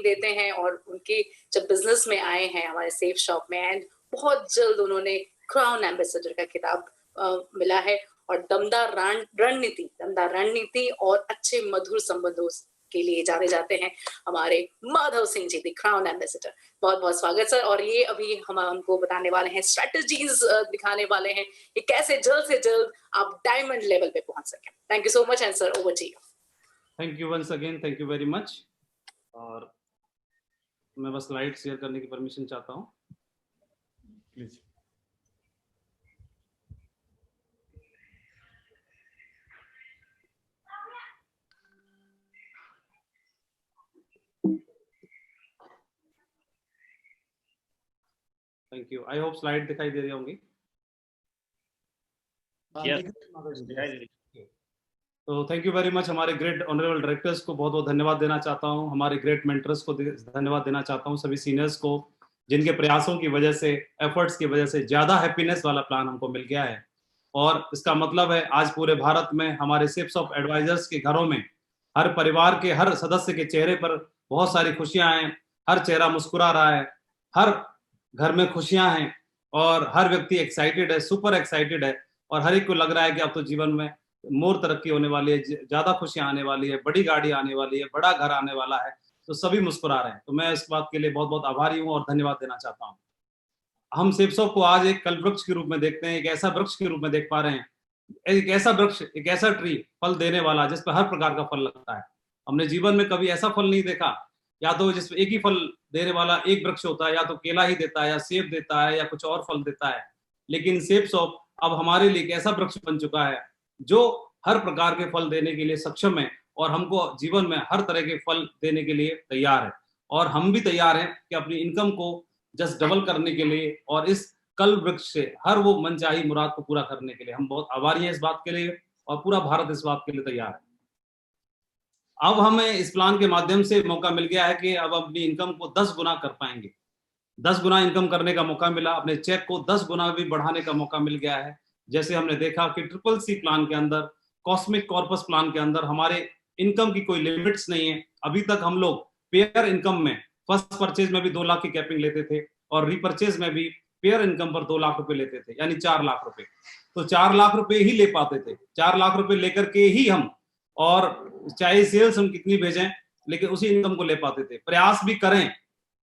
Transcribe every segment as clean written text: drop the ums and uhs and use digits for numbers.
देते हैं और उनके जब बिजनेस में आए हैं हमारे सेफ शॉप में, एंड बहुत जल्द उन्होंने क्राउन एम्बेसडर का खिताब मिला है। और दमदार रणनीति और अच्छे मधुर संबंधों के लिए जाने जाते हैं हमारे Madhav Singh ji, the crown ambassador. बहुत बहुत स्वागत सर। और ये अभी हम हमको बताने वाले हैं, स्ट्रेटजीज दिखाने वाले हैं कि कैसे जल्द से जल्द आप डायमंड लेवल पे पहुंच सकें। Thank you so much and sir, over to you. Thank you once again, thank you very much. और मैं बस स्लाइड शेयर करने की परमिशन चाहता हूँ please. Thank you. I hope slide दिखाई दे रही होंगी। तो थैंक यू वेरी मच। हमारे ग्रेट ऑनरेबल डायरेक्टर्स को बहुत बहुत धन्यवाद देना चाहता हूँ। हमारे ग्रेट मेंटर्स को धन्यवाद देना चाहता हूँ। सभी सीनियर्स को जिनके प्रयासों की वजह से, एफर्ट्स की वजह से ज़्यादा हैप्पीनेस वाला प्लान हमको मिल गया है। और इसका मतलब है आज पूरे भारत में हमारे सेफ्स ऑफ एडवाइजर्स के घरों में हर परिवार के हर सदस्य के चेहरे पर बहुत सारी खुशियां हैं। हर चेहरा मुस्कुरा रहा है, हर घर में खुशियां हैं और हर व्यक्ति एक्साइटेड है, सुपर एक्साइटेड है। और हर एक को लग रहा है कि अब तो जीवन में मोर तरक्की होने वाली है, ज्यादा खुशियां आने वाली है, बड़ी गाड़ी आने वाली है, बड़ा घर आने वाला है। तो सभी मुस्कुरा रहे हैं। तो मैं इस बात के लिए बहुत बहुत आभारी हूँ और धन्यवाद देना चाहता हूँ। हम सेफ्सॉफ को आज एक कल वृक्ष के रूप में देखते हैं, एक ऐसा वृक्ष के रूप में देख पा रहे हैं, एक ऐसा वृक्ष, एक ऐसा ट्री फल देने वाला जिस पर हर प्रकार का फल लगता है। हमने जीवन में कभी ऐसा फल नहीं देखा, या तो जिसमें एक ही फल देने वाला एक वृक्ष होता है, या तो केला ही देता है, या सेब देता है, या कुछ और फल देता है। लेकिन सेफ्सॉफ अब हमारे लिए एक ऐसा वृक्ष बन चुका है जो हर प्रकार के फल देने के लिए सक्षम है और हमको जीवन में हर तरह के फल देने के लिए तैयार है। और हम भी तैयार हैं कि अपनी इनकम को जस्ट डबल करने के लिए और इस कल वृक्ष से हर वो मनचाही मुराद को पूरा करने के लिए हम बहुत आभारी हैं इस बात के लिए, और पूरा भारत इस बात के लिए तैयार है। अब हमें इस प्लान के माध्यम से मौका मिल गया है कि अब अपनी इनकम को 10 गुना कर पाएंगे। 10 गुना इनकम करने का मौका मिला, अपने चेक को 10 गुना भी बढ़ाने का मौका मिल गया है। जैसे हमने देखा कि CCC प्लान के अंदर, कॉस्मिक कॉर्पस प्लान के अंदर हमारे इनकम की कोई लिमिट्स नहीं है। अभी तक हम लोग पेयर इनकम में फर्स्ट परचेज में भी 2 लाख की कैपिंग लेते थे और रीपरचेज में भी पेयर इनकम पर 2 लाख रुपए लेते थे, यानी 4 लाख रुपए। तो 4 लाख रुपए ही ले पाते थे। 4 लाख रुपए लेकर के ही हम, और चाहे सेल्स हम कितनी भेजें, लेकिन उसी इनकम को ले पाते थे। प्रयास भी करें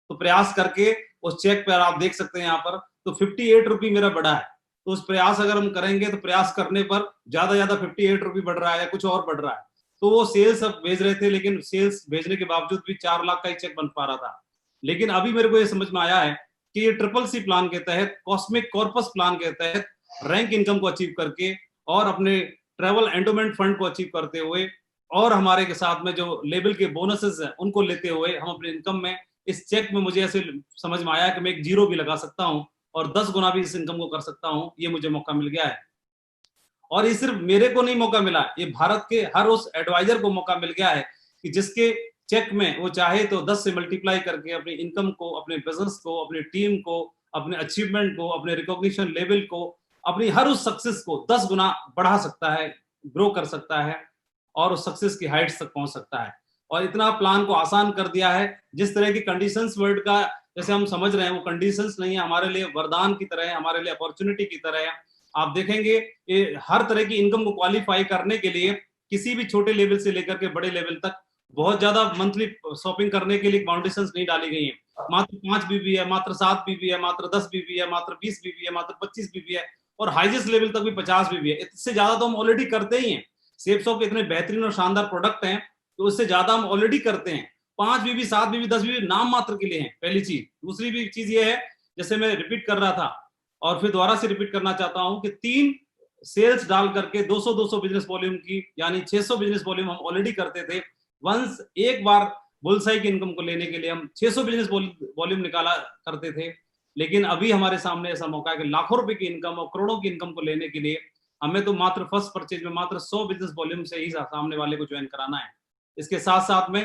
तो प्रयास करके उस चेक पर आप देख सकते हैं यहाँ पर, तो 58 रुपये मेरा बढ़ा है। तो उस प्रयास अगर हम करेंगे तो प्रयास करने पर ज्यादा 58 रुपये बढ़ रहा है या कुछ और बढ़ रहा है। तो वो सेल्स अब भेज रहे थे, लेकिन सेल्स भेजने के बावजूद भी 4 लाख का ही चेक बन पा रहा था। लेकिन अभी मेरे को ये समझ में आया है कि ये CCC प्लान के तहत, कॉस्मिक कॉर्पस प्लान के तहत रैंक इनकम को अचीव करके और अपने ट्रेवल एंडोमेंट फंड को अचीव करते हुए और हमारे के साथ में जो लेवल के बोनसेस हैं उनको लेते हुए हम अपने इनकम में, इस चेक में मुझे ऐसे समझ में आया कि मैं एक जीरो भी लगा सकता हूं और 10 गुना भी इस इनकम को कर सकता हूं। ये मुझे मौका मिल गया है। और ये सिर्फ मेरे को नहीं मौका मिला, ये भारत के हर उस एडवाइजर को मौका मिल गया है कि जिसके चेक में वो चाहे तो 10 से मल्टीप्लाई करके अपनी इनकम को, अपने बिजनेस को, अपनी टीम को, अपने अचीवमेंट को, अपने रिकॉग्निशन लेवल को, अपनी हर उस सक्सेस को 10 गुना बढ़ा सकता है, ग्रो कर सकता है और उस सक्सेस की हाइट्स तक पहुंच सकता है। और इतना प्लान को आसान कर दिया है। जिस तरह की कंडीशंस वर्ल्ड का जैसे हम समझ रहे हैं, वो कंडीशंस नहीं है, हमारे लिए वरदान की तरह है, हमारे लिए अपॉर्चुनिटी की तरह है। आप देखेंगे ये हर तरह की इनकम को क्वालिफाई करने के लिए किसी भी छोटे लेवल से लेकर के बड़े लेवल तक बहुत ज्यादा मंथली शॉपिंग करने के लिए फाउंडेशंस नहीं डाली गई है। मात्र 5 बीबी है, मात्र 7 बीबी है, मात्र 10 बीबी है, मात्र 20 बीबी है, मात्र 25 बीबी है, और हाईएस्ट लेवल तक भी 50 बीबी है। इससे ज्यादा तो हम ऑलरेडी करते ही हैं। सेफ्सॉफ के इतने बेहतरीन और शानदार प्रोडक्ट हैं तो उससे ज्यादा हम ऑलरेडी करते हैं। 5 बीबी, 7 बीबी, 10 बीबी नाम मात्र के लिए है, पहली चीज। दूसरी भी चीज ये है, जैसे मैं रिपीट कर रहा था और फिर दोबारा से रिपीट करना चाहता हूं कि 3 सेल्स डाल करके 200 बिजनेस वॉल्यूम की, यानी 600 बिजनेस वॉल्यूम हम ऑलरेडी करते थे। वंस एक बार बुलसाई की इनकम को लेने के लिए हम 600 बिजनेस वॉल्यूम निकाला करते थे। लेकिन अभी हमारे सामने ऐसा मौका है कि लाखों रुपए की इनकम और करोड़ों की इनकम को लेने के लिए हमें तो मात्र फर्स्ट परचेज में मात्र 100 बिजनेस वॉल्यूम से ही सामने वाले को ज्वाइन कराना है। इसके साथ साथ में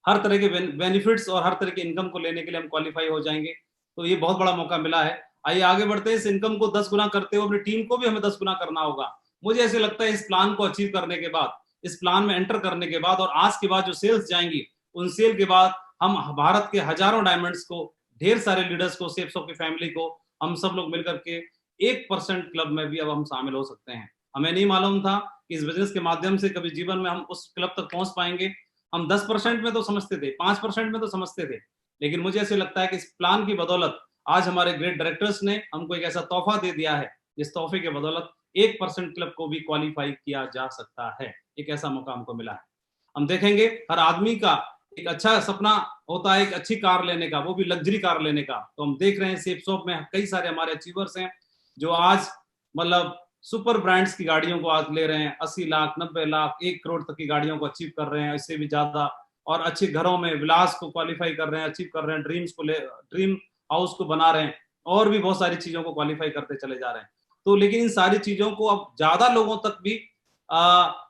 हर तरह के बेनिफिट्स और हर तरह की इनकम को लेने के लिए हम क्वालिफाई हो जाएंगे। तो ये बहुत बड़ा मौका मिला है। आइए आगे बढ़ते हैं। इस इनकम को 10 गुना करते हुए अपनी टीम को भी हमें 10 गुना करना होगा। मुझे ऐसे लगता है इस प्लान को अचीव करने के बाद, इस प्लान में एंटर करने के बाद और आज के बाद जो सेल्स जाएंगी, उन सेल के बाद हम भारत के हजारों डायमंड्स को, ढेर सारे लीडर्स को, सेफ शॉप की फैमिली को, हम सब लोग मिलकर के 1% क्लब में भी अब हम शामिल हो सकते हैं। हमें नहीं मालूम था कि इस बिजनेस के माध्यम से कभी जीवन में हम उस क्लब तक पहुंच पाएंगे। हम 10% में तो समझते थे, 5% में तो समझते थे, लेकिन मुझे ऐसे लगता है कि इस प्लान की बदौलत आज हमारे ग्रेट डायरेक्टर्स ने हमको एक ऐसा तोहफा दे दिया है, जिस तोहफे के बदौलत 1% क्लब को भी क्वालिफाई किया जा सकता है। एक ऐसा मौका हमको मिला है। हम देखेंगे हर आदमी का एक अच्छा सपना होता है एक अच्छी कार लेने का, वो भी लग्जरी कार लेने का। तो हम देख रहे हैं सेफ शॉप में कई सारे हमारे अचीवर्स हैं जो आज मतलब सुपर ब्रांड्स की गाड़ियों को आज ले रहे हैं, 80 लाख, 90 लाख, 1 करोड़ तक की गाड़ियों को अचीव कर रहे हैं, इससे भी ज्यादा। और अच्छे घरों में विलास को क्वालिफाई कर रहे हैं, अचीव कर रहे हैं, ड्रीम हाउस को बना रहे हैं, और भी बहुत सारी चीजों को क्वालिफाई करते चले जा रहे हैं। तो लेकिन इन सारी चीजों को अब ज्यादा लोगों तक भी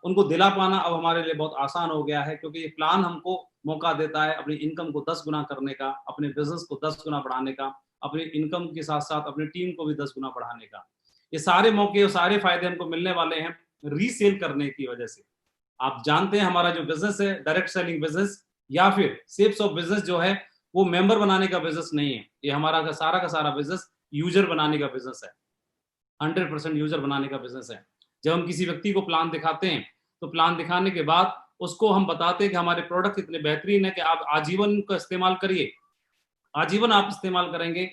उनको दिला पाना अब हमारे लिए बहुत आसान हो गया है, क्योंकि ये प्लान हमको मौका देता है अपनी इनकम को 10 गुना करने का, अपने बिजनेस को 10 गुना बढ़ाने का, अपनी इनकम के साथ साथ अपनी टीम को भी 10 गुना बढ़ाने का। ये सारे मौके और सारे फायदे हमको मिलने वाले हैं रीसेल करने की वजह से। आप जानते हैं हमारा जो बिजनेस है डायरेक्ट सेलिंग बिजनेस या फिर सेल्स ऑफ बिजनेस जो है, वो मेंबर बनाने का बिजनेस नहीं है। ये हमारा का सारा बिजनेस यूजर बनाने का बिजनेस है, 100% यूजर बनाने का बिजनेस है। जब हम किसी व्यक्ति को प्लान दिखाते हैं, तो प्लान दिखाने के बाद उसको हम बताते हैं कि हमारे प्रोडक्ट इतने बेहतरीन है कि आप आजीवन का इस्तेमाल करिए। आजीवन आप इस्तेमाल करेंगे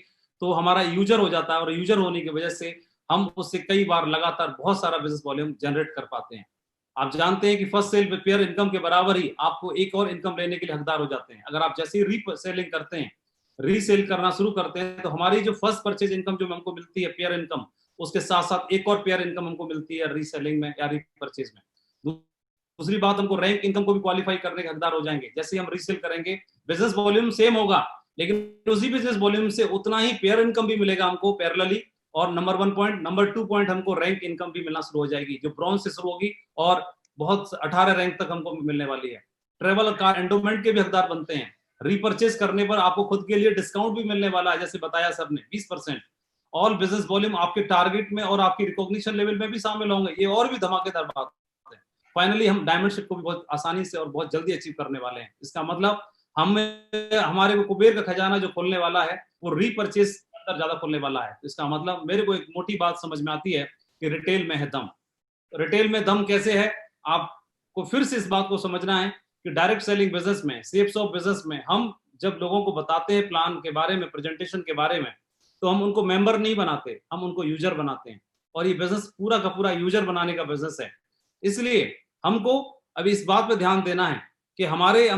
तो हमारा यूजर हो जाता है, और यूजर होने की वजह से हम उससे कई बार लगातार बहुत सारा बिजनेस वॉल्यूम जनरेट कर पाते हैं। आप जानते हैं कि फर्स्ट सेल पेयर इनकम के बराबर ही आपको एक और इनकम लेने के लिए हकदार हो जाते हैं। अगर आप जैसे ही रीसेलिंग करते हैं, रीसेल करना शुरू करते हैं, तो हमारी जो फर्स्ट परचेज इनकम जो हमको मिलती है पेयर इनकम, उसके साथ साथ एक और पेयर इनकम हमको मिलती है रीसेलिंग में या रीपरचेज में। दूसरी बात, हमको रैंक इनकम को भी क्वालिफाई करने के हकदार हो जाएंगे। जैसे हम रीसेल करेंगे, बिजनेस वॉल्यूम सेम होगा, लेकिन उसी बिजनेस वॉल्यूम से उतना ही पेयर इनकम भी मिलेगा हमको पैरेलली। और नंबर 1 पॉइंट, नंबर 2 पॉइंट, हमको रैंक इनकम भी मिलना शुरू हो जाएगी, जो ब्रॉन्ज से शुरू होगी और बहुत 18 रैंक तक हमको मिलने वाली है। ट्रेवल कार एंडोमेंट के भी हकदार बनते हैं। रीपरचेज करने पर आपको खुद के लिए डिस्काउंट भी मिलने वाला है, जैसे बताया सर ने 20%। ऑल बिजनेस वॉल्यूम आपके टारगेट में और आपकी रिकॉग्निशन लेवल में भी शामिल होंगे। ये और भी धमाकेदार बात है। फाइनली हम डायमंडशिप को भी बहुत आसानी से और बहुत जल्दी अचीव करने वाले हैं। इसका मतलब हमारे को कुबेर का खजाना जो खोलने वाला है, वो रीपरचेज अंदर ज्यादा खोलने वाला है। इसका मतलब मेरे को एक मोटी बात समझ में आती है कि रिटेल में है दम। रिटेल में दम कैसे है, आपको फिर से इस बात को समझना है कि डायरेक्ट सेलिंग बिजनेस में, सेल्स ऑफ बिजनेस में, हम जब लोगों को बताते हैं प्लान के बारे में, प्रेजेंटेशन के बारे में, तो हम उनको मेंबर नहीं बनाते, हम उनको यूजर बनाते हैं। और ये बिजनेस पूरा का पूरा यूजर बनाने का बिजनेस है। इसलिए हमको अभी इस बात पे ध्यान देना है कि हमारे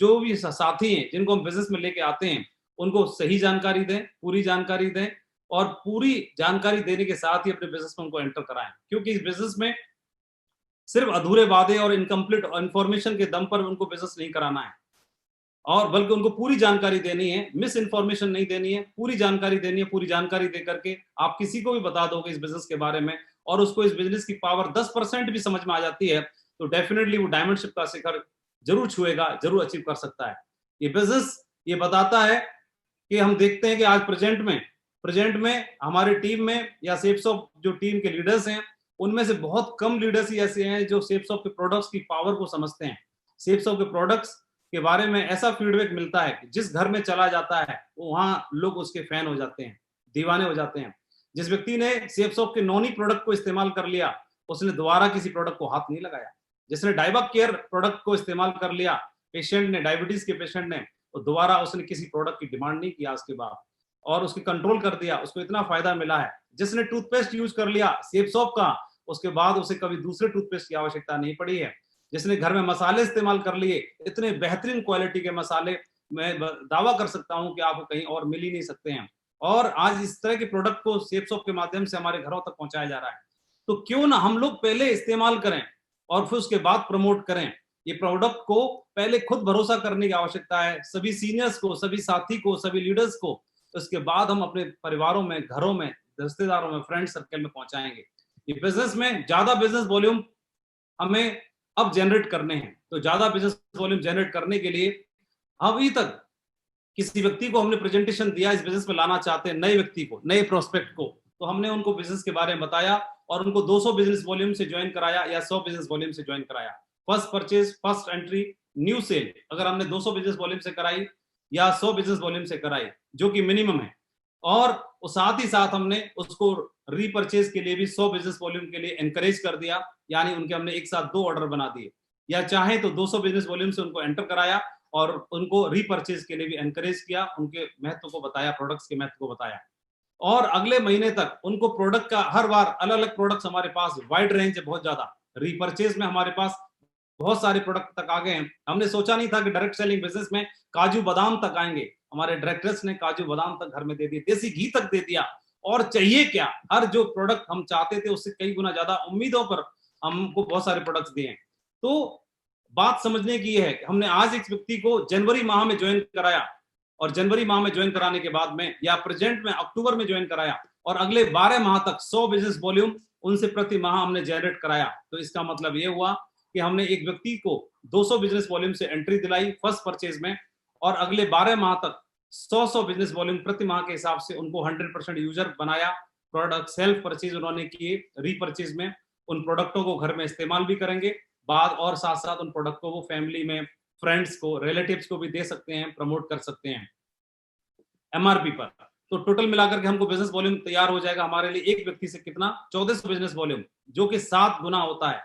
जो भी साथी हैं जिनको हम बिजनेस में लेके आते हैं, उनको सही जानकारी दें, पूरी जानकारी दें, और पूरी जानकारी देने के साथ ही अपने बिजनेस में उनको एंटर कराएं। क्योंकि इस बिजनेस में सिर्फ अधूरे वादे और इनकम्प्लीट इंफॉर्मेशन के दम पर उनको बिजनेस नहीं कराना है, और बल्कि उनको पूरी जानकारी देनी है, मिस इन्फॉर्मेशन नहीं देनी है, पूरी जानकारी देनी है। पूरी जानकारी दे करके आप किसी को भी बता दोगे इस बिजनेस के बारे में, और उसको इस बिजनेस की पावर 10% भी समझ में आ जाती है, तो डेफिनेटली वो डायमंडशिप का शिखर जरूर छुएगा, जरूर अचीव कर सकता है। ये बिजनेस ये बताता है कि हम देखते हैं कि आज प्रेजेंट में हमारी टीम में या सेल्स ऑफ जो टीम के लीडर्स हैं, उनमें से बहुत कम लीडर्स ही ऐसे हैं जो सेल्स ऑफ के प्रोडक्ट्स की पावर को समझते हैं। सेल्स ऑफ के प्रोडक्ट्स के बारे में ऐसा फीडबैक मिलता है कि जिस घर में चला जाता है, वहां लोग उसके फैन हो जाते हैं, दीवाने हो जाते हैं। जिस व्यक्ति ने सेल्स ऑफ के नॉनी प्रोडक्ट को इस्तेमाल कर लिया, उसने दोबारा किसी प्रोडक्ट को हाथ नहीं लगाया। जिसने डाइबा केयर प्रोडक्ट को इस्तेमाल कर लिया, पेशेंट ने, डायबिटीज के पेशेंट ने, तो दोबारा उसने किसी प्रोडक्ट की डिमांड नहीं किया उसके बाद, और उसकी कंट्रोल कर दिया, उसको इतना फायदा मिला है। जिसने टूथपेस्ट यूज कर लिया सेल्स ऑफ का, उसके बाद उसे कभी दूसरे टूथपेस्ट की आवश्यकता नहीं पड़ी है। जिसने घर में मसाले इस्तेमाल कर लिए, इतने बेहतरीन क्वालिटी के मसाले, मैं दावा कर सकता हूं कि आपको कहीं और मिल ही नहीं सकते हैं। और आज इस तरह के प्रोडक्ट को सेल्स ऑफ के माध्यम से हमारे घरों तक पहुंचाया जा रहा है। तो क्यों ना हम लोग पहले इस्तेमाल करें और फिर उसके बाद प्रमोट करें। ये प्रोडक्ट को पहले खुद भरोसा करने की आवश्यकता है, सभी सीनियर्स को, सभी साथी को, सभी लीडर्स को। उसके बाद हम अपने परिवारों में, घरों में, रिश्तेदारों में, फ्रेंड सर्कल में पहुंचाएंगे। ये बिजनेस में ज्यादा बिजनेस वॉल्यूम हमें अब जनरेट करने हैं। तो ज्यादा बिजनेस वॉल्यूम जनरेट करने के लिए अभी तक किसी व्यक्ति को हमने प्रेजेंटेशन दिया, इस बिजनेस में लाना चाहते हैं नए व्यक्ति को, नए प्रोस्पेक्ट को, तो हमने उनको बिजनेस के बारे में बताया और उनको 200 बिजनेस वॉल्यूम से ज्वाइन कराया या 100 बिजनेस वॉल्यूम से ज्वाइन कराया। First purchase, first entry new sale अगर हमने 200 बिजनेस वॉल्यूम से कराई या 100 बिजनेस वॉल्यूम से कराई, जो कि मिनिमम है, और साथ ही साथ हमने उसको रीपरचेज के लिए भी 100 बिजनेस वॉल्यूम के लिए एनकरेज कर दिया, यानी उनके हमने एक साथ 2 ऑर्डर बना दिए, या चाहे तो 200 बिजनेस वॉल्यूम से उनको एंटर कराया और उनको रीपरचेज के लिए भी एनकरेज किया, उनके महत्व को बताया, प्रोडक्ट्स के महत्व को बताया, और अगले महीने तक उनको प्रोडक्ट का हर बार अलग अलग प्रोडक्ट्स हमारे पास वाइड रेंज है, बहुत ज्यादा रीपरचेज में हमारे पास बहुत सारे प्रोडक्ट तक आ गए हैं। हमने सोचा नहीं था कि डायरेक्ट सेलिंग बिजनेस में काजू बादाम तक आएंगे, हमारे डायरेक्टर्स ने काजू बादाम तक घर में दे दिए, देसी घी तक दे दिया, और चाहिए क्या, हर जो प्रोडक्ट हम चाहते थे उससे कई गुना ज्यादा उम्मीदों पर हमको बहुत सारे प्रोडक्ट्स दिए हैं। तो बात समझने की है कि हमने आज एक व्यक्ति को जनवरी माह में ज्वाइन कराया, और जनवरी माह में ज्वाइन कराने के बाद में या प्रेजेंट में अक्टूबर में ज्वाइन कराया, और अगले 12 माह तक 100 बिजनेस वॉल्यूम उनसे प्रति माह हमने जनरेट कराया। तो इसका मतलब ये हुआ कि हमने एक व्यक्ति को 200 बिजनेस वॉल्यूम से एंट्री दिलाई फर्स्ट परचेज में, और अगले 12 माह तक 100 बिजनेस वॉल्यूम प्रति माह के हिसाब से उनको 100% यूजर बनाया, प्रोडक्ट सेल्फ परचेज उन्होंने किए, रीपरचेज में उन प्रोडक्टों को घर में इस्तेमाल भी करेंगे बाद, और साथ साथ उन प्रोडक्ट को वो फैमिली में, फ्रेंड्स को, रिलेटिव्स को भी दे सकते हैं, प्रमोट कर सकते हैं एमआरपी पर। तो टोटल मिलाकर के हमको बिजनेस वॉल्यूम तैयार हो जाएगा हमारे लिए एक व्यक्ति से कितना, 1400 बिजनेस वॉल्यूम, जो कि 7 गुना होता है।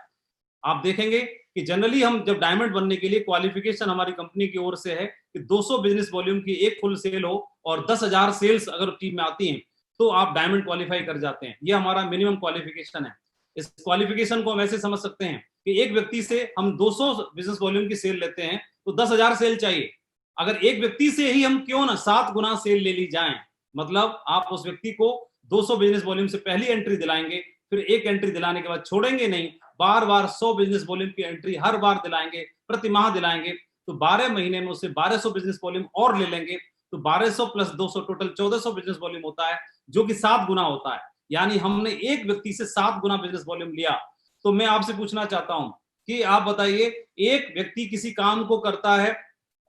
आप देखेंगे कि जनरली हम जब डायमंड बनने के लिए क्वालिफिकेशन हमारी कंपनी की ओर से है कि 200 बिजनेस वॉल्यूम की एक फुल सेल हो और 10,000 सेल्स अगर टीम में आती हैं तो आप डायमंड क्वालिफाई कर जाते हैं। ये हमारा मिनिमम क्वालिफिकेशन है। इस क्वालिफिकेशन को हम ऐसे समझ सकते हैं कि एक व्यक्ति से हम 200 बिजनेस वॉल्यूम की सेल लेते हैं तो 10,000 सेल चाहिए। अगर एक व्यक्ति से ही हम क्यों ना 7 गुना सेल ले ली जाए, मतलब आप उस व्यक्ति को 200 बिजनेस वॉल्यूम से पहली एंट्री दिलाएंगे, फिर एक एंट्री दिलाने के बाद छोड़ेंगे नहीं, बार बार 100 बिजनेस वॉल्यूम की एंट्री हर बार दिलाएंगे, प्रति माह दिलाएंगे, तो 12 महीने में उससे 1200 बिजनेस वॉल्यूम और ले लेंगे, तो 1200 प्लस 200 टोटल 1400 बिजनेस वॉल्यूम होता है, जो कि 7 गुना होता है। यानी हमने एक व्यक्ति से 7 गुना बिजनेस वॉल्यूम लिया। तो मैं आपसे पूछना चाहता हूं कि आप बताइए, एक व्यक्ति किसी काम को करता है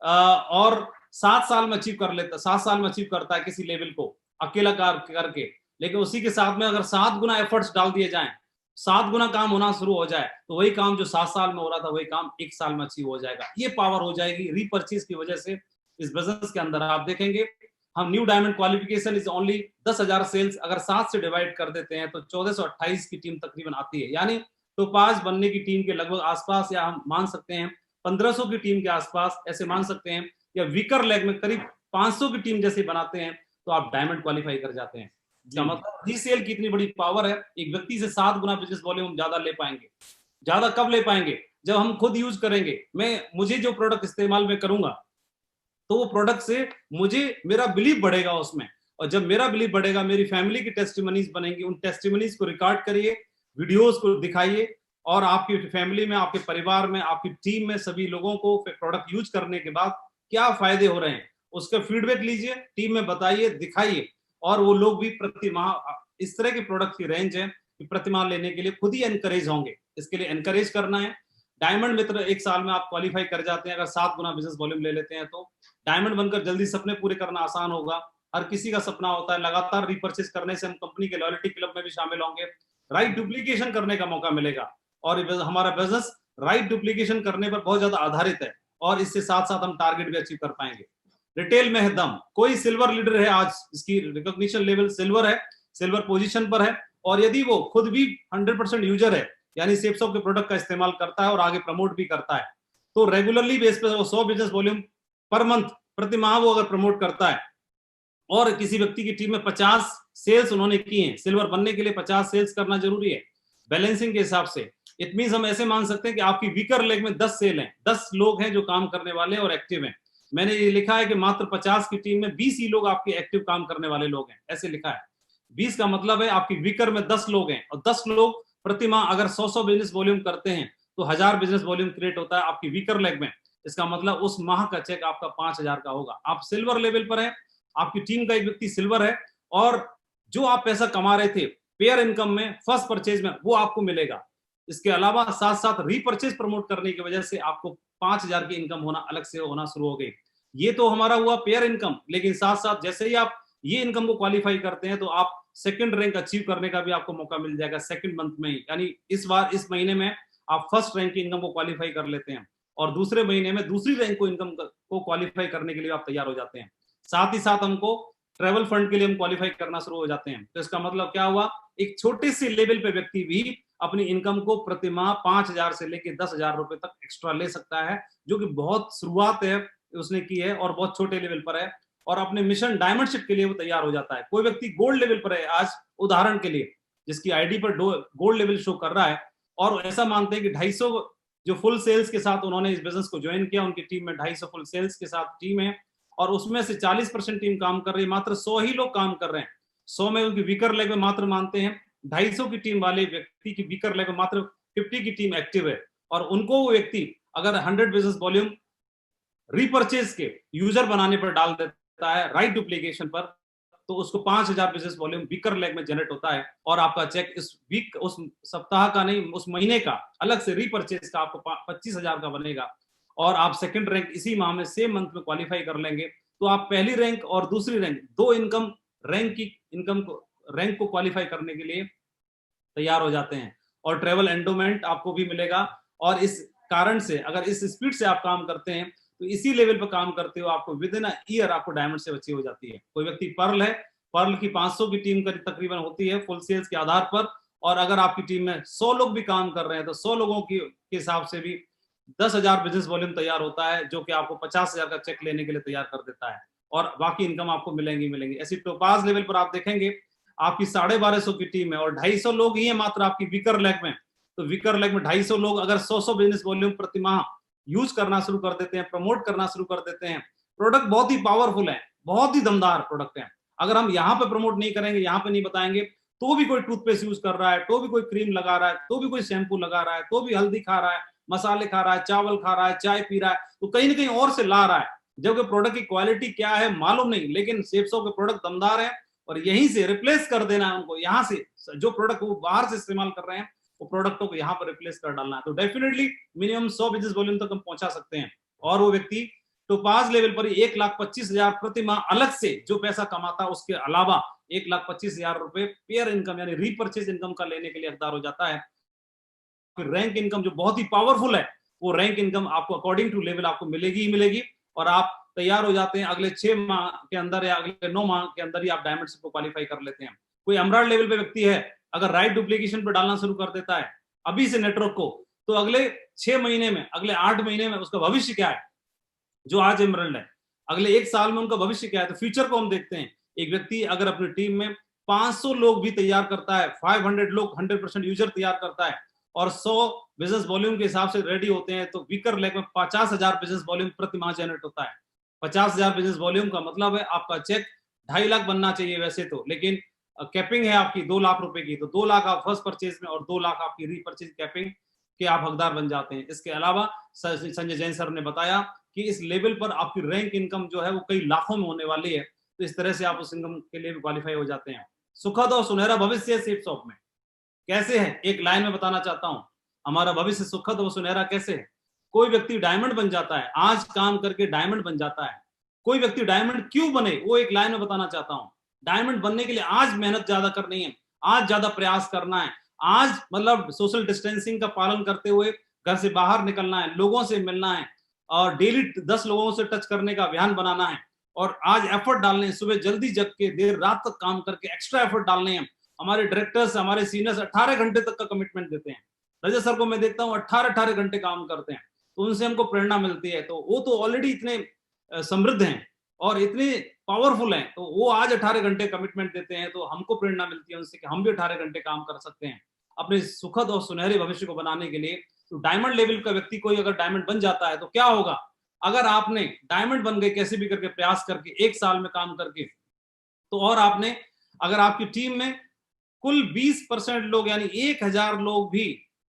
और 7 साल में अचीव कर लेता, 7 साल में अचीव करता है किसी लेवल को अकेला करके, लेकिन उसी के साथ में अगर 7 गुना एफर्ट्स डाल दिए जाएं, 7 गुना काम होना शुरू हो जाए, तो वही काम जो 7 साल में हो रहा था वही काम 1 साल में अचीव हो जाएगा। ये पावर हो जाएगी रीपरचेज की वजह से। इस बिजनेस के अंदर आप देखेंगे हम new diamond qualification is only 10,000 sales, अगर 7 से डिवाइड कर देते हैं तो 1428 की टीम तकरीबन आती है, यानी टोपाज बनने की टीम के लगभग आसपास, या हम मान सकते हैं 1500 की टीम के आसपास, ऐसे मान सकते हैं, या वीकर लेग में करीब 500 की टीम जैसे बनाते हैं तो आप डायमंड क्वालिफाई कर जाते हैं। इसका मतलब रीसेल की इतनी बड़ी पावर है। एक व्यक्ति से 7 गुना बिजनेस वॉल्यूम ज्यादा ले पाएंगे। ज्यादा कब ले पाएंगे? जब हम खुद यूज करेंगे। मुझे जो प्रोडक्ट इस्तेमाल में करूंगा तो वो प्रोडक्ट से मुझे मेरा बिलीव बढ़ेगा उसमें, और जब मेरा बिलीव बढ़ेगा मेरी फैमिली की टेस्टिमनीज बनेंगी, उन टेस्टिमनीज को रिकॉर्ड करिए, वीडियोस को दिखाइए, और आपकी फैमिली में, आपके परिवार में, आपकी टीम में सभी लोगों को प्रोडक्ट यूज करने के बाद क्या फायदे हो रहे हैं उसका फीडबैक लीजिए, टीम में बताइए, दिखाइए, और वो लोग भी प्रति माह इस तरह के प्रोडक्ट की रेंज है कि प्रति माह लेने के लिए खुद ही एनकरेज होंगे। इसके लिए एनकरेज करना है। डायमंड मित्र 1 साल में आप क्वालिफाई कर जाते हैं अगर 7 गुना बिजनेस वॉल्यूम ले लेते हैं तो। डायमंड बनकर जल्दी सपने पूरे करना आसान होगा। हर किसी का सपना होता है, लगातार रिपर्चेज करने से हम कंपनी के लॉयल्टी क्लब में भी शामिल होंगे, राइट डुप्लीकेशन करने का मौका मिलेगा, और हमारा बिजनेस राइट डुप्लीकेशन करने पर बहुत ज्यादा आधारित है, और इससे साथ साथ हम टारगेट भी अचीव कर पाएंगे। रिटेल में है दम। कोई सिल्वर लीडर है आज, इसकी रिकॉग्निशन लेवल सिल्वर है, सिल्वर पोजीशन पर है, और यदि वो खुद भी 100% यूजर है, यानी सेफसॉफ्ट के प्रोडक्ट का इस्तेमाल करता है और आगे प्रमोट भी करता है, तो रेगुलरली बेस पे 100 बिजनेस वॉल्यूम पर मंथ, प्रति माह वो अगर प्रमोट करता है, और किसी व्यक्ति की टीम में 50 सेल्स उन्होंने की हैं, सिल्वर बनने के लिए 50 सेल्स करना जरूरी है बैलेंसिंग के हिसाब से। इट मींस हम ऐसे मान सकते हैं कि आपकी वीकर लेग में 10 सेल हैं, 10 लोग हैं जो काम करने वाले और एक्टिव हैं। मैंने ये लिखा है कि मात्र 50 की टीम में 20 ही लोग आपके एक्टिव काम करने वाले लोग हैं, ऐसे लिखा है। 20 का मतलब है आपकी वीकर में 10 लोग हैं, और 10 लोग प्रति माह अगर 100 बिजनेस वॉल्यूम करते हैं तो 1000 बिजनेस वॉल्यूम क्रिएट होता है आपकी वीकर लेग में। इसका मतलब उस माह का चेक आपका 5000 का होगा। आप सिल्वर लेवल पर है, आपकी टीम का एक व्यक्ति सिल्वर है, और जो आप पैसा कमा रहे थे पेयर इनकम में फर्स्ट परचेज में, वो आपको मिलेगा। इसके अलावा साथ साथ रीपरचेज प्रमोट करने की वजह से आपको 5000 की इनकम होना अलग से होना शुरू हो गई। ये तो हमारा हुआ पेयर इनकम, लेकिन साथ साथ जैसे ही आप ये इनकम को क्वालिफाई करते हैं तो आप सेकंड रैंक अचीव करने का भी आपको मौका मिल जाएगा सेकंड मंथ में ही, यानी इस बार इस महीने में आप फर्स्ट रैंक की इनकम को क्वालिफाई कर लेते हैं, और दूसरे महीने में दूसरी रैंक को इनकम को क्वालिफाई करने के लिए आप तैयार हो जाते हैं। साथ ही साथ हमको ट्रेवल फंड के लिए हम क्वालिफाई करना शुरू हो जाते हैं। तो इसका मतलब क्या हुआ, एक छोटे से लेवल पे व्यक्ति भी अपनी इनकम को प्रति माह 5,000 से लेकर 10,000 रुपए तक एक्स्ट्रा ले सकता है, जो कि बहुत शुरुआत है उसने की है और बहुत छोटे लेवल पर है, और अपने मिशन डायमंडशिप के लिए वो तैयार हो जाता है। कोई व्यक्ति गोल्ड लेवल पर है आज, उदाहरण के लिए, जिसकी आईडी पर गोल्ड लेवल शो कर रहा है, और ऐसा मानते हैं कि 250 जो फुल सेल्स के साथ उन्होंने इस बिजनेस को ज्वाइन किया, उनकी टीम में 250 फुल सेल्स के साथ टीम है, और उसमें से 40% टीम काम कर रही है, मात्र 100 ही लोग काम कर रहे हैं। 100 में उनकी वीकर लेग में मात्र मानते हैं 250 की टीम वाले व्यक्ति की वीकर लेग में मात्र 50 की टीम एक्टिव है, और उनको वो व्यक्ति अगर 100 बिजनेस वॉल्यूम रीपर्चेज के यूजर बनाने पर डाल देता है, राइट डुप्लीकेशन पर, तो उसको 5,000 बिजनेस वॉल्यूम वीकर लेग में जनरेट होता है, और आपका चेक इस वीक, उस सप्ताह का नहीं, उस महीने का अलग से रीपर्चेज का आपको 25,000 का बनेगा, और आप सेकंड रैंक इसी माह में सेम मंथ में क्वालिफाई कर लेंगे, तो आप पहली रैंक और दूसरी रैंक, दो इनकम रैंक की इनकम को रैंक को क्वालिफाई करने के लिए तैयार हो जाते हैं, और ट्रेवल एंडोमेंट आपको भी मिलेगा। और इस कारण से अगर इस स्पीड से आप काम करते हैं, तो इसी लेवल पर काम करते हो आपको विद इन अ ईयर आपको डायमंड से अचीव हो जाती है। कोई व्यक्ति पर्ल है, पर्ल की 500 की टीम का तकरीबन होती है फुल सेल्स के आधार पर, और अगर आपकी टीम में 100 लोग भी काम कर रहे हैं, तो 100 लोगों के हिसाब से भी 10,000 बिजनेस वॉल्यूम तैयार होता है, जो कि आपको 50,000 का चेक लेने के लिए तैयार कर देता है, और बाकी इनकम आपको मिलेंगी। ऐसी टोपाज लेवल पर आप देखेंगे आपकी 1250 की टीम है और 250 लोग ही है मात्र आपकी वीकर लेग में, तो वीकर लेग में 250 लोग अगर 100 बिजनेस वॉल्यूम प्रति माह यूज करना शुरू कर देते हैं, प्रमोट करना शुरू कर देते हैं, प्रोडक्ट बहुत ही पावरफुल है, बहुत ही दमदार प्रोडक्ट है। अगर हम यहाँ पे प्रमोट नहीं करेंगे, यहाँ पे नहीं बताएंगे, तो भी कोई टूथपेस्ट यूज कर रहा है, तो भी कोई क्रीम लगा रहा है, तो भी कोई शैम्पू लगा रहा है, तो भी हल्दी खा रहा है, मसाले खा रहा है, चावल खा रहा है, चाय पी रहा है, तो कहीं ना कहीं और से ला रहा है, जबकि प्रोडक्ट की क्वालिटी क्या है मालूम नहीं, लेकिन सेप्सो के प्रोडक्ट दमदार है, और यहीं से रिप्लेस कर देना है उनको, यहाँ से जो प्रोडक्ट वो बाहर से इस्तेमाल कर रहे हैं वो प्रोडक्टों को यहाँ पर रिप्लेस कर डालना है, तो डेफिनेटली मिनिमम 100 बिजनेस वॉल्यूम तक हम पहुंचा सकते हैं। और वो व्यक्ति टोपाज लेवल पर 1,25,000 प्रति माह अलग से जो पैसा कमाता है, उसके अलावा 1,25,000 रुपए पेयर इनकम यानी रीपर्चेज इनकम का लेने के लिए हकदार हो जाता है। फिर रैंक इनकम जो बहुत ही पावरफुल है, वो रैंक इनकम आपको अकॉर्डिंग टू लेवल आपको मिलेगी ही मिलेगी, और आप तैयार हो जाते हैं अगले 6 माह के अंदर या अगले 9 माह के अंदर ही आप डायमंड को क्वालिफाई कर लेते हैं। कोई एमराल्ड लेवल पे व्यक्ति है, अगर राइट डुप्लीकेशन पर डालना शुरू कर देता है अभी से नेटवर्क को, तो अगले 6 महीने में, अगले 8 महीने में उसका भविष्य क्या है, जो आज एमराल्ड है, अगले 1 साल में उनका भविष्य क्या है। तो फ्यूचर को हम देखते हैं, एक व्यक्ति अगर अपनी टीम में 500 लोग भी तैयार करता है, 500 लोग 100% यूजर तैयार करता है, और 100 बिजनेस वॉल्यूम के हिसाब से रेडी होते हैं, तो वीकर लेग में 50,000 बिजनेस वॉल्यूम प्रति माह जनरेट होता है। 50,000 बिजनेस वॉल्यूम का मतलब है आपका चेक 2.5 लाख बनना चाहिए वैसे तो, लेकिन कैपिंग है आपकी 2 लाख रुपए की, तो 2 लाख आप फर्स्ट परचेज में और 2 लाख आपकी रीपरचेज कैपिंग के आप हकदार बन जाते हैं। इसके अलावा संजय जैन सर ने बताया कि इस लेवल पर आपकी रैंक इनकम जो है वो कई लाखों में होने वाली है, तो इस तरह से आप उस इनकम के लिए भी क्वालिफाई हो जाते हैं। सुखद और सुनहरा भविष्य है सेप्सॉफ्ट में, कैसे है एक लाइन में बताना चाहता हूं, हमारा भविष्य सुखद और सुनहरा कैसे है। कोई व्यक्ति डायमंड बन जाता है, आज काम करके डायमंड बन जाता है। कोई व्यक्ति डायमंड क्यों बने, वो एक लाइन में बताना चाहता हूं। डायमंड बनने के लिए आज मेहनत ज्यादा करनी है, आज ज्यादा प्रयास करना है, आज मतलब सोशल डिस्टेंसिंग का पालन करते हुए घर से बाहर निकलना है, लोगों से मिलना है, और डेली 10 लोगों से टच करने का अभियान बनाना है, और आज एफर्ट डालने हैं, सुबह जल्दी जग के देर रात तक काम करके एक्स्ट्रा एफर्ट डालने हैं। हमारे डायरेक्टर्स, हमारे सीनियर्स 18 घंटे तक का कमिटमेंट देते हैं। रजत सर को मैं देखता हूँ 18 घंटे काम करते हैं, तो उनसे हमको प्रेरणा मिलती है। तो वो तो ऑलरेडी इतने समृद्ध हैं और इतने पावरफुल हैं, तो वो आज 18 घंटे कमिटमेंट देते हैं, तो हमको प्रेरणा मिलती है उनसे कि हम भी 18 घंटे काम कर सकते हैं अपने सुखद और सुनहरे भविष्य को बनाने के लिए। तो डायमंड लेवल का व्यक्ति कोई अगर डायमंड बन जाता है तो क्या होगा, अगर आपने डायमंड बन गए कैसे भी करके प्रयास करके 1 साल में काम करके, तो और आपने अगर आपकी टीम में कुल 20% लोग यानी 1,000 लोग भी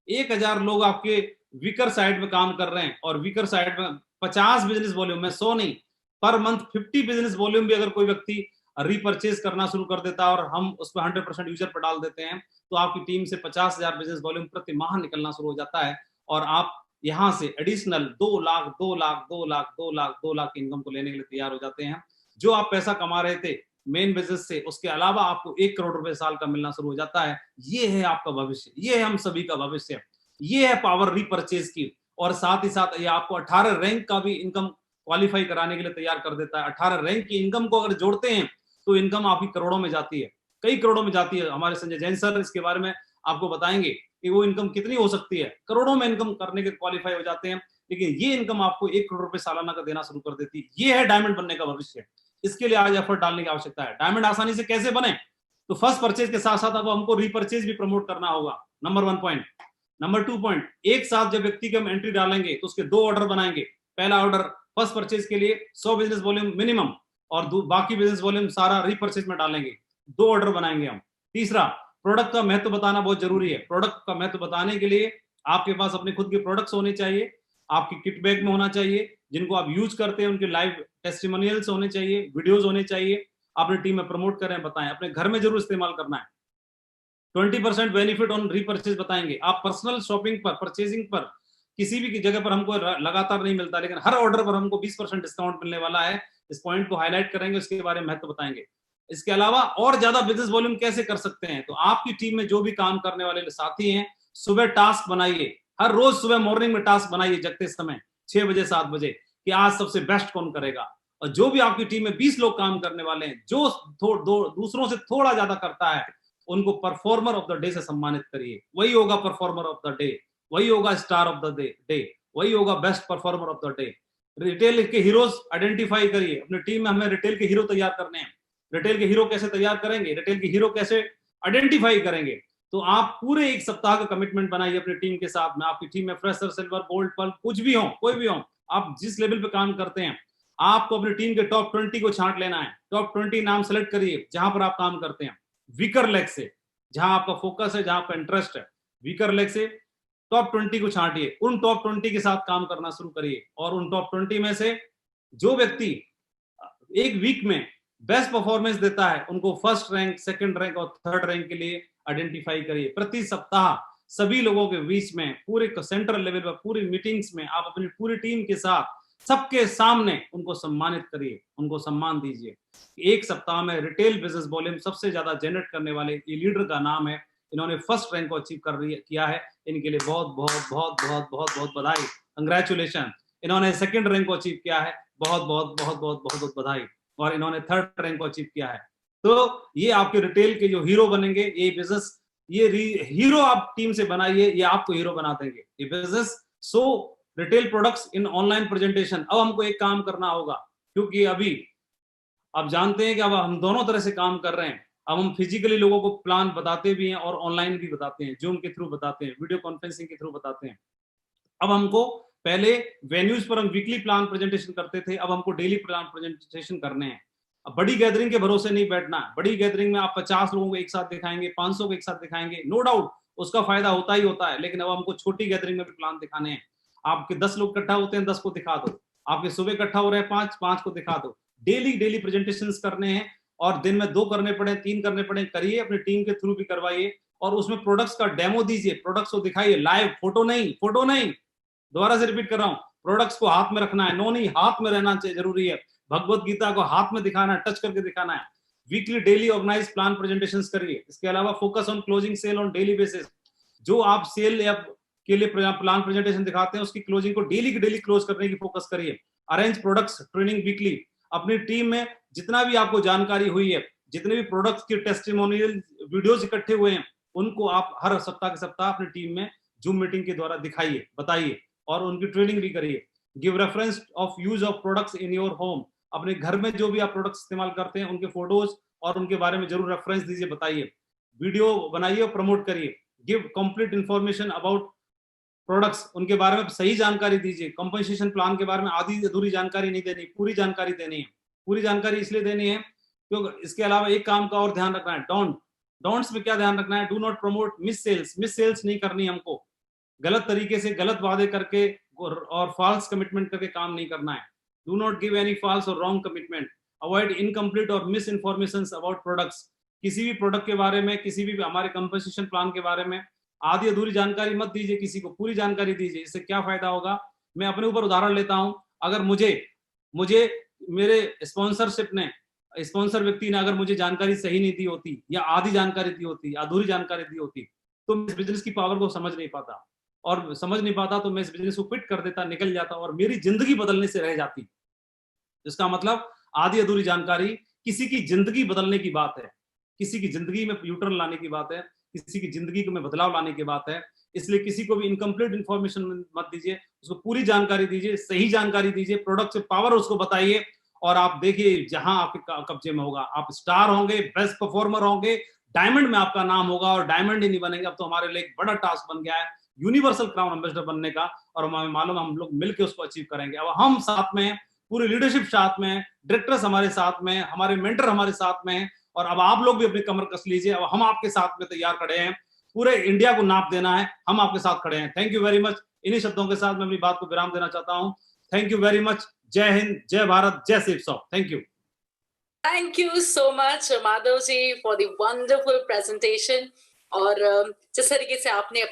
1,000 लोग आपके वीकर साइड में काम कर रहे हैं, और वीकर साइड में 50 बिजनेस वॉल्यूम में 100 नहीं, पर मंथ 50 बिजनेस वॉल्यूम भी अगर कोई व्यक्ति रीपरचेज करना शुरू कर देता है और हम उस पर 100% यूजर पर डाल देते हैं, तो आपकी टीम से 50,000 बिजनेस वॉल्यूम प्रति माह निकलना शुरू हो जाता है, और आप यहां से एडिशनल 2 लाख 2 लाख 2 लाख 2 लाख 2 लाख की इनकम को लेने के लिए तैयार हो जाते हैं। जो आप पैसा कमा रहे थे मेन बिजनेस से, उसके अलावा आपको 1 करोड़ रुपए साल का मिलना शुरू हो जाता है। ये है आपका भविष्य, ये है हम सभी का भविष्य, ये है पावर रीपरचेज की। और साथ ही साथ ये आपको 18 रैंक का भी इनकम क्वालिफाई कराने के लिए तैयार कर देता है। 18 रैंक की इनकम को अगर जोड़ते हैं तो इनकम आपकी करोड़ों में जाती है, कई करोड़ों में जाती है। हमारे संजय जैन सर इसके बारे में आपको बताएंगे कि वो इनकम कितनी हो सकती है, करोड़ों में इनकम करने के क्वालिफाई हो जाते हैं। लेकिन ये इनकम आपको 1 करोड़ रुपए सालाना का देना शुरू कर देती है। ये है डायमंड बनने का भविष्य। इसके लिए आज एफर्ट डालने की आवश्यकता है। डायमंड आसानी से कैसे बने, तो फर्स्ट परचेज के साथ साथ अब हमको रीपरचेज भी प्रमोट करना होगा, नंबर 1 पॉइंट। नंबर 2 पॉइंट, एक साथ जब व्यक्ति की हम एंट्री डालेंगे तो उसके 2 ऑर्डर बनाएंगे। पहला ऑर्डर फर्स्ट परचेज के लिए 100 बिजनेस वॉल्यूम मिनिमम, और बाकी बिजनेस वॉल्यूम सारा रीपरचेज में डालेंगे। 2 ऑर्डर बनाएंगे हम। तीसरा, प्रोडक्ट का महत्व बताना बहुत जरूरी है। प्रोडक्ट का महत्व बताने के लिए आपके पास अपने खुद के प्रोडक्ट्स होने चाहिए, आपकी किट बैग में होना चाहिए, जिनको आप यूज करते हैं उनके लाइव टेस्टिमोनियल्स होने चाहिए, वीडियोस होने चाहिए। अपनी टीम में प्रमोट करें, बताएं, अपने घर में जरूर इस्तेमाल करना है। 20% बेनिफिट ऑन रीपरचेज बताएंगे। आप पर्सनल शॉपिंग पर, परचेजिंग पर किसी भी जगह पर हमको लगातार नहीं मिलता, लेकिन हर ऑर्डर पर हमको 20% डिस्काउंट मिलने वाला है। इस पॉइंट को हाईलाइट करेंगे, उसके बारे में महत्व बताएंगे। इसके अलावा और ज्यादा बिजनेस वॉल्यूम कैसे कर सकते हैं, तो आपकी टीम में जो भी काम करने वाले साथी हैं, सुबह टास्क बनाइए। हर रोज सुबह मॉर्निंग में टास्क बनाइए, जगते समय 6 बजे 7 बजे, कि आज सबसे बेस्ट कौन करेगा। और जो भी आपकी टीम में 20 लोग काम करने वाले हैं, जो दूसरों से थोड़ा ज्यादा करता है, उनको परफॉर्मर ऑफ द डे से सम्मानित करिए। वही होगा परफॉर्मर ऑफ द डे, वही होगा स्टार ऑफ द डे, वही होगा best performer of the day. Retail के हीरोज आइडेंटिफाई करिए। अपनी टीम में हमें रिटेल के हीरो तैयार करने हैं। रिटेल के हीरो कैसे तैयार करेंगे, रिटेल के हीरो कैसे आइडेंटिफाई करेंगे, तो आप पूरे 1 सप्ताह का कमिटमेंट बनाइए अपनी टीम के साथ में। आपकी टीम में फ्रेशर, सिल्वर, गोल्ड, पर्ल, कुछ भी हो, कोई भी हो, आप जिस लेवल पे काम करते हैं, आपको अपनी टीम के टॉप 20 को छांट लेना है। टॉप 20 नाम सेलेक्ट करिए जहां पर आप काम करते हैं, वीकर लेग से, जहां आपका फोकस है, जहां आपका इंटरेस्ट है, वीकर लेग से टॉप 20 को छांटिए। उन टॉप 20 के साथ काम करना शुरू करिए, और उन टॉप 20 में से जो व्यक्ति एक वीक में बेस्ट परफॉर्मेंस देता है, उनको फर्स्ट रैंक, सेकंड रैंक और थर्ड रैंक के लिए आइडेंटिफाई करिए। प्रति सप्ताह सभी लोगों के बीच में, पूरे सेंट्रल लेवल पर, पूरी मीटिंग्स में आप अपनी पूरी टीम के साथ सबके सामने उनको सम्मानित करिए, उनको सम्मान दीजिए। 1 सप्ताह में रिटेल बिजनेस वॉल्यूम सबसे ज्यादा जनरेट करने वाले ये लीडर का नाम है। इन्होंने फर्स्ट रैंक को अचीव किया है। इनके लिए बहुत बहुत बहुत बहुत बहुत बहुत बधाई, कंग्रेचुलेशन। इन्होंने सेकंड रैंक को अचीव किया है, बहुत बहुत बहुत बहुत बहुत बहुत बधाई। और इन्होंने थर्ड रैंक को अचीव किया है। तो ये आपके रिटेल के जो हीरो बनेंगे, ये बिजनेस, ये हीरो आप टीम से बनाइए, ये आपको हीरो बना देंगे ये business. So retail products in online presentation. अब हमको एक काम करना होगा, क्योंकि अभी आप जानते हैं कि अब हम दोनों तरह से काम कर रहे हैं। अब हम फिजिकली लोगों को प्लान बताते भी हैं और ऑनलाइन भी बताते हैं, जूम के थ्रू बताते हैं, वीडियो कॉन्फ्रेंसिंग के थ्रू बताते हैं। अब हमको, पहले वेन्यूज पर हम वीकली प्लान प्रेजेंटेशन करते थे, अब हमको डेली प्लान प्रेजेंटेशन करने हैं। अब बड़ी गैदरिंग के भरोसे नहीं बैठना। बड़ी गैदरिंग में आप 50 लोगों को एक साथ दिखाएंगे, 500 को एक साथ दिखाएंगे, नो डाउट उसका फायदा होता ही होता है, लेकिन अब हमको छोटी गैदरिंग में भी प्लान दिखाने हैं। आपके 10 लोग इकट्ठा होते हैं, 10 को दिखा दो। आपके सुबह इकट्ठा हो रहे हैं 5 को दिखा दो। डेली प्रेजेंटेशन करने हैं, और दिन में 2 करने पड़े, 3 करने पड़े, करिए। अपनी टीम के थ्रू भी करवाइए, और उसमें प्रोडक्ट्स का डेमो दीजिए, प्रोडक्ट्स को दिखाइए लाइव। फोटो नहीं, दोबारा से रिपीट कर रहा हूं, प्रोडक्ट्स को हाथ में रखना है। नो नहीं, हाथ में रहना चाहिए, जरूरी है। भगवत गीता को हाथ में दिखाना है, टच करके दिखाना है। Weekly daily organize plan presentations करिए। इसके अलावा focus on closing sale on daily basis. जो आप सेल या के लिए प्लान प्रेजेंटेशन दिखाते हैं, उसकी क्लोजिंग को डेली की डेली क्लोज करने की फोकस करिए। Arrange products training weekly. अपनी टीम में जितना भी आपको जानकारी हुई है, जितने भी प्रोडक्ट्स के टेस्टिमोनियल वीडियोस इकट्ठे हुए हैं, उनको आप हर सप्ताह के सप्ताह अपनी टीम में जूम मीटिंग के द्वारा दिखाइए, बताइए, और उनकी ट्रेनिंग भी करिए। Give reference of use of products in your home. अपने घर में जो भी आप प्रोडक्ट्स इस्तेमाल करते हैं, उनके फोटोज और उनके बारे में जरूर रेफरेंस दीजिए, बताइए। वीडियो बनाइए और प्रमोट करिए। Give complete information about products, उनके बारे में सही जानकारी दीजिए। कंपनसेशन प्लान के बारे में आधी अधूरी जानकारी नहीं देनी, पूरी जानकारी देनी है। पूरी जानकारी इसलिए देनी है क्योंकि इसके अलावा एक काम का और ध्यान रखना है। डोंट्स में क्या ध्यान रखना है? Do not promote miss sales नहीं करनी हमको। गलत तरीके से गलत वादे करके और फॉल्स कमिटमेंट करके काम नहीं करना है। Do not give any false और रॉन्ग कमिटमेंट। अवॉइड इनकम्प्लीट और मिस इन्फॉर्मेशन अबाउट प्रोडक्ट्स। किसी भी प्रोडक्ट के बारे में, किसी भी हमारे कंपनसेशन प्लान के बारे में आधी अधूरी जानकारी मत दीजिए किसी को, पूरी जानकारी दीजिए। इससे क्या फायदा होगा? मैं अपने ऊपर उदाहरण लेता हूं। अगर मुझे मेरे स्पॉन्सर व्यक्ति ने अगर मुझे जानकारी सही नहीं दी होती, या आधी जानकारी दी होती, अधूरी जानकारी दी होती, तो मैं इस बिजनेस की पावर को समझ नहीं पाता। और समझ नहीं पाता तो मैं इस बिजनेस को क्विट कर देता, निकल जाता और मेरी जिंदगी बदलने से रह जाती। इसका मतलब आधी अधूरी जानकारी, किसी की जिंदगी बदलने की बात है, किसी की जिंदगी में यूटर्न लाने की बात है, किसी की जिंदगी में बदलाव लाने की बात है। इसलिए किसी को भी इनकम्प्लीट इन्फॉर्मेशन मत दीजिए, उसको पूरी जानकारी दीजिए, सही जानकारी दीजिए, प्रोडक्ट से पावर उसको बताइए और आप देखिए जहां आपके कब्जे में होगा, आप स्टार होंगे, बेस्ट परफॉर्मर होंगे, डायमंड में आपका नाम होगा और डायमंड ही नहीं बनेंगे। अब तो हमारे लिए एक बड़ा टास्क बन गया है यूनिवर्सल क्राउन एम्बेसडर बनने का और हमें मालूम है हम लोग मिलकर उसको अचीव करेंगे। अब हम साथ में, पूरी लीडरशिप साथ में, डायरेक्टर्स हमारे साथ में, हमारे मेंटर हमारे साथ में और अब आप लोग भी अपनी कमर कस लीजिए। अब हम आपके साथ में तैयार खड़े हैं, पूरे इंडिया को नाप देना है, हम आपके साथ खड़े हैं। Thank you very much. इन्हीं शब्दों के साथ मैं अपनी बात को विराम देना चाहता हूं। Thank you very much. जय हिंद, जय भारत, जय Safesoft. Thank you. Thank you so much, Madhav ji, for the wonderful presentation. और जिस तरीके से आपने